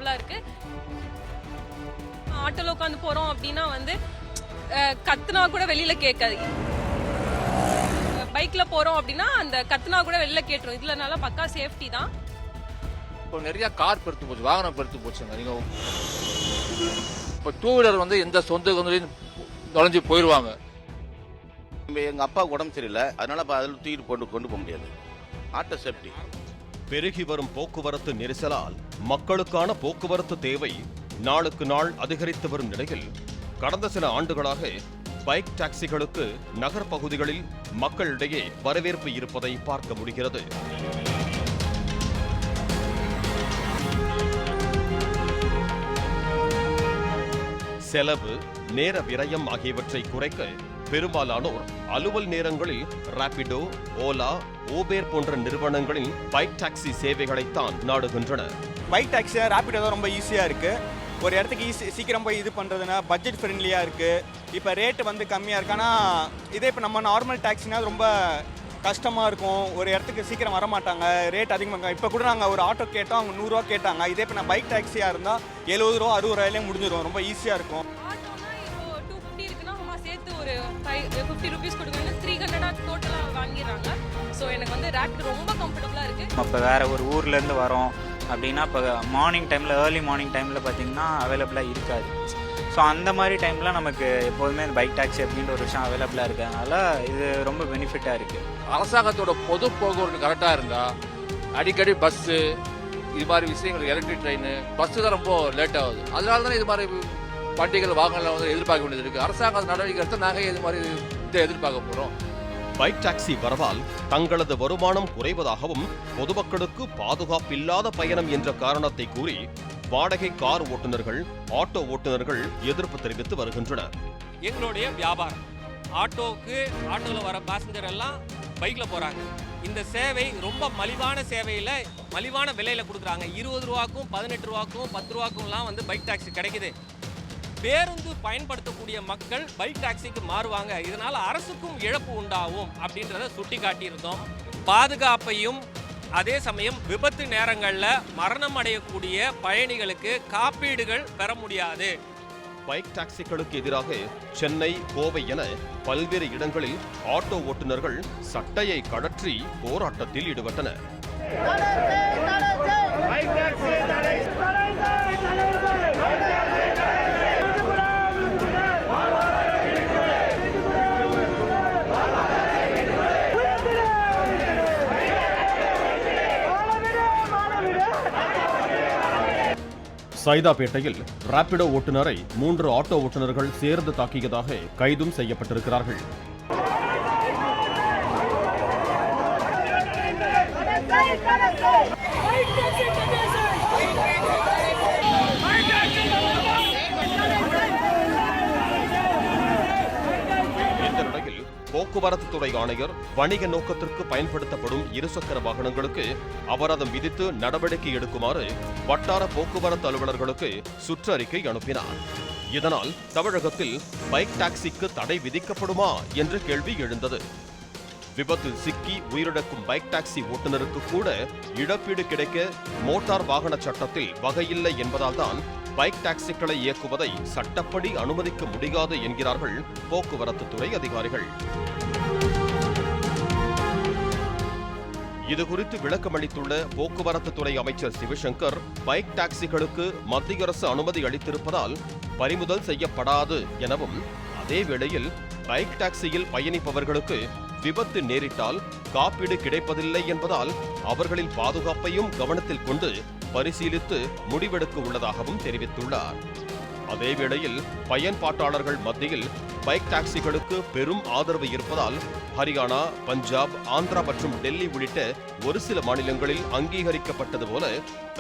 கம்ஃபர்டபுளாக இருக்குது. ஆட்டோவில் உட்காந்து போகிறோம் அப்படின்னா வந்து கத்துனா கூட வெளியில் கேட்காது. பைக்கில் போகிறோம் அப்படின்னா அந்த கத்துனா கூட வெளியில் கேட்டுரும். இதில் நல்லா பக்கா சேஃப்டி தான். இப்போ நிறைய கார் பெருத்து போச்சு, வாகனம் பெருத்து போச்சுங்க. நீங்கள் இப்போ டூ வீலர் வந்து எந்த சொந்த நுழைஞ்சு போயிடுவாங்க. எங்கள் அப்பா உடம்பு சரியில்லை, அதனால அதில் தூக்கிட்டு கொண்டு போக முடியாது. Auto safety. பெருகி வரும் போக்குவரத்து நெரிசலால் மக்களுக்கான போக்குவரத்து தேவை நாளுக்கு நாள் அதிகரித்து வரும் நிலையில் கடந்த சில ஆண்டுகளாக பைக் டாக்ஸிகளுக்கு நகர் பகுதிகளில் மக்களிடையே வரவேற்பு இருப்பதை பார்க்க முடிகிறது. செலவு, நேர விரயம் ஆகியவற்றை குறைக்க பெரும்பாலானோர் அலுவல் நேரங்களில் ராபிடோ, ஓலா, ஊபேர் போன்ற நிறுவனங்களின் பைக் டாக்ஸி சேவைகளைத்தான் நாடுகின்றனர். பைக் டாக்ஸி, ராபிடோ தான் ரொம்ப ஈஸியாக இருக்குது. ஒரு இடத்துக்கு சீக்கிரம் போய் இது பண்ணுறதுனா பட்ஜெட் ஃப்ரெண்ட்லியாக இருக்குது. இப்போ ரேட்டு வந்து கம்மியாக இருக்குது. ஆனால் இதே இப்போ நம்ம நார்மல் டாக்ஸினா ரொம்ப கஷ்டமாக இருக்கும். ஒரு இடத்துக்கு சீக்கிரம் வரமாட்டாங்க, ரேட் அதிகமாக. இப்போ கூட நாங்கள் ஒரு ஆட்டோ கேட்டோம், அவங்க 100 ரூபா கேட்டாங்க. இதே இப்போ நான் பைக் டாக்ஸியாக இருந்தால் 70 ரூபா 60 ரூபாயிலே முடிஞ்சிடும். ரொம்ப ஈஸியாக இருக்கும். ஆட்டோனா இப்போ 250 இருக்குன்னா அம்மா சேர்த்து ஒரு 50 ருபீஸ் கொடுக்குறாங்க, 300 டோட்டலாக வாங்கிடுறாங்க. ஸோ எனக்கு வந்து ரேட் ரொம்ப கம்ஃபர்டபுளாக இருக்குது. இப்போ வேறு ஒரு ஊர்லேருந்து வரோம் அப்படின்னா இப்போ மார்னிங் டைமில், ஏர்லி மார்னிங் டைமில் பார்த்திங்கன்னா அவைலபிளாக இருக்காது. ஸோ அந்த மாதிரி டைமில் நமக்கு எப்போதுமே பைக் டாக்ஸி அப்படின்ற ஒரு விஷயம் அவைலபிளாக இருக்கிறதுனால இது ரொம்ப பெனிஃபிட்டாக இருக்குது. அரசாங்கத்தோட பொது போக்குவரத்து கரெக்டாக இருந்தால் அடிக்கடி பஸ்ஸு இது மாதிரி விஷயங்கள், எலக்ட்ரிக் ட்ரெயின், பஸ்ஸு தான் ரொம்ப லேட் ஆகுது. அதனால தானே இது மாதிரி வண்டிகள் வாகனங்கள் வந்து எதிர்பார்க்க வேண்டியது இருக்குது. அரசாங்க நடவடிக்கை எடுத்தால் நாங்கள் இது மாதிரி இதை எதிர்பார்க்க போகிறோம். பைக் டாக்ஸி வரவால் தங்களது வருமானம் குறைவதாகவும் பொதுமக்களுக்கு பாதுகாப்பில்லாத பயணம் என்ற காரணத்தை கூறி வாடகை கார் ஓட்டுநர்கள், ஆட்டோ ஓட்டுநர்கள் எதிர்ப்பு தெரிவித்து வருகின்றனர். எங்களுடைய வியாபாரம் ஆட்டோவில் வர பேசஞ்சர் எல்லாம் பைக்கில் போகிறாங்க. இந்த சேவை ரொம்ப மலிவான சேவையில் மலிவான விலையில் கொடுக்குறாங்க. 20 ரூபாக்கும் 18 ரூபாக்கும் 10 ரூபாக்கும்லாம் வந்து பைக் டாக்ஸி கிடைக்குது. பேருந்து பயன்படுத்தக்கூடிய மக்கள் பைக் டாக்ஸிக்கு மாறுவாங்க. இதனால் அரசுக்கும் இழப்பு உண்டாகும் அப்படின்றத சுட்டி காட்டியிருந்தோம். பாதுகாப்பையும் அதே சமயம் விபத்து நேரங்களில் மரணம் அடையக்கூடிய பயணிகளுக்கு காப்பீடுகள் பெற முடியாது. பைக் டாக்ஸிகளுக்கு எதிராக சென்னை, கோவை என பல்வேறு இடங்களில் ஆட்டோ ஓட்டுநர்கள் சட்டையை கழற்றி போராட்டத்தில் ஈடுபட்டனர். சைதாப்பேட்டையில் ராபிடோ ஓட்டுநரை 3 ஆட்டோ ஓட்டுநர்கள் சேர்ந்து தாக்கியதாக கைதும் செய்யப்பட்டிருக்கிறார்கள். இந்த நிலையில் போக்குவரத்து துறை ஆணையர் வணிக நோக்கத்திற்கு பயன்படுத்தப்படும் இருசக்கர வாகனங்களுக்கு அபராதம் விதித்து நடவடிக்கை எடுக்குமாறு வட்டார போக்குவரத்து அலுவலர்களுக்கு சுற்றறிக்கை அனுப்பினார். இதனால் தமிழகத்தில் பைக் டாக்ஸிக்கு தடை விதிக்கப்படுமா என்ற கேள்வி எழுந்தது. விபத்தில் சிக்கி உயிரிழக்கும் பைக் டாக்ஸி ஓட்டுநருக்கு கூட இழப்பீடு கிடைக்க மோட்டார் வாகன சட்டத்தில் வகையில்லை என்பதால் தான் பைக் டாக்ஸிகளை இயக்குவதை சட்டப்படி அனுமதிக்க முடியாது என்கிறார்கள் போக்குவரத்து துறை அதிகாரிகள். இதுகுறித்து விளக்கமளித்துள்ள போக்குவரத்து துறை அமைச்சர் சிவசங்கர், பைக் டாக்ஸிகளுக்கு மத்திய அரசு அனுமதி அளித்திருப்பதால் பறிமுதல் செய்யப்படாது எனவும், அதே வேளையில் பைக் டாக்ஸியில் பயணிப்பவர்களுக்கு விபத்து நேரிட்டால் காப்பீடு கிடைப்பதில்லை என்பதால் அவர்களின் பாதுகாப்பையும் கவனத்தில் கொண்டு பரிசீலித்து முடிவெடுக்க உள்ளதாகவும் தெரிவித்துள்ளார். அதேவேளையில் பயன்பாட்டாளர்கள் மத்தியில் பைக் டாக்ஸிகளுக்கு பெரும் ஆதரவு இருப்பதால் ஹரியானா, பஞ்சாப், ஆந்திரா மற்றும் டெல்லி உள்ளிட்ட ஒரு சில மாநிலங்களில் அங்கீகரிக்கப்பட்டது போல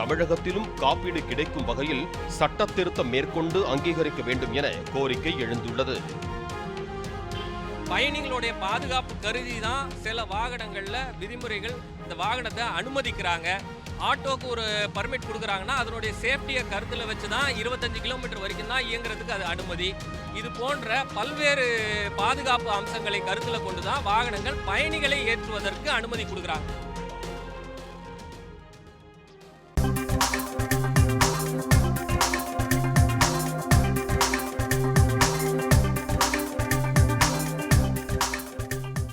தமிழகத்திலும் காப்பீடு கிடைக்கும் வகையில் சட்ட திருத்தம் மேற்கொண்டு அங்கீகரிக்க வேண்டும் என கோரிக்கை எழுந்துள்ளது. பயணிகளுடைய பாதுகாப்பு கருதி தான் சில வாகனங்களில் விதிமுறைகள் இந்த வாகனத்தை அனுமதிக்கிறாங்க. ஆட்டோக்கு ஒரு பர்மிட் கொடுக்குறாங்கன்னா அதனுடைய சேஃப்டியை கருத்தில் வச்சு தான் 25 கிலோமீட்டர் வரைக்கும் தான் இயங்குறதுக்கு அது அனுமதி. இது போன்ற பல்வேறு பாதுகாப்பு அம்சங்களை கருத்தில் கொண்டு தான் வாகனங்கள் பயணிகளை ஏற்றுவதற்கு அனுமதி கொடுக்குறாங்க.